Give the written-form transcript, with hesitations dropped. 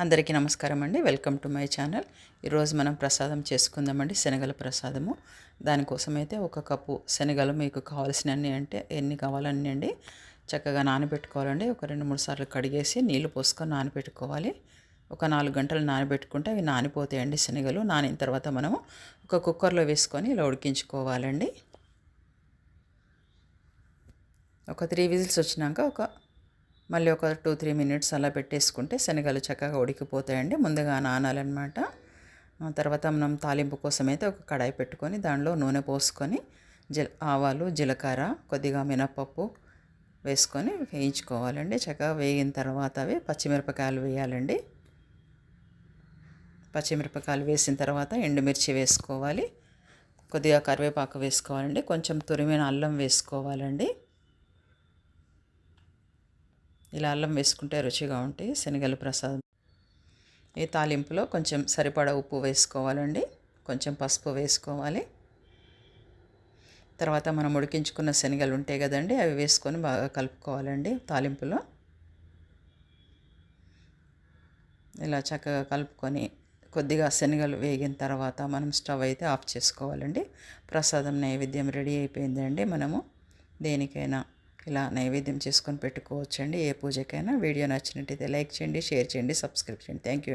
అందరికీ నమస్కారం అండి. Welcome to my channel. ఈరోజు మనం ప్రసాదం చేసుకుందామండి, శనగల ప్రసాదము. దానికోసమైతే ఒక కప్పు శనగలు మీకు కావాల్సినన్ని అంటే ఎన్ని కావాలన్నీ అండి చక్కగా నానబెట్టుకోవాలండి. ఒక 2-3 సార్లు కడిగేసి నీళ్లు పోసుకొని నానబెట్టుకోవాలి. ఒక 4 గంటలు నానబెట్టుకుంటే అవి నానిపోతాయండి శనగలు. నానిన తర్వాత మనము ఒక కుక్కర్లో వేసుకొని ఇలా ఉడికించుకోవాలండి. ఒక 3 విజిల్స్ వచ్చినాక మళ్ళీ ఒక 2-3 మినిట్స్ అలా పెట్టేసుకుంటే శనగలు చక్కగా ఉడికిపోతాయండి. ముందుగా నానాలన్నమాట. తర్వాత మనం తాలింపు కోసం అయితే ఒక కడాయి పెట్టుకొని దానిలో నూనె పోసుకొని ఆవాలు, జీలకర్ర, కొద్దిగా మినపప్పు వేసుకొని వేయించుకోవాలండి. చక్కగా వేగిన తర్వాత అవి పచ్చిమిరపకాయలు వేయాలండి. పచ్చిమిరపకాయలు వేసిన తర్వాత ఎండుమిర్చి వేసుకోవాలి. కొద్దిగా కరివేపాకు వేసుకోవాలండి. కొంచెం తురిమిన అల్లం వేసుకోవాలండి. ఇలా అల్లం వేసుకుంటే రుచిగా ఉంటాయి శనగల ప్రసాదం. ఈ తాలింపులో కొంచెం సరిపడా ఉప్పు వేసుకోవాలండి. కొంచెం పసుపు వేసుకోవాలి. తర్వాత మనం ఉడికించుకున్న శనగలు ఉంటాయి కదండి, అవి వేసుకొని బాగా కలుపుకోవాలండి తాలింపులో. ఇలా చక్కగా కలుపుకొని కొద్దిగా శనగలు వేగిన తర్వాత మనం స్టవ్ అయితే ఆఫ్ చేసుకోవాలండి. ప్రసాదం నైవేద్యం రెడీ అయిపోయిందండి. మనము దేనికైనా ఇలా నైవేద్యం చేసుకొని పెట్టుకోవచ్చండి. ఏ పూజకైనా. వీడియో నచ్చినట్టయితే లైక్ చేయండి, షేర్ చేయండి, సబ్స్క్రైబ్ చేయండి. Thank you.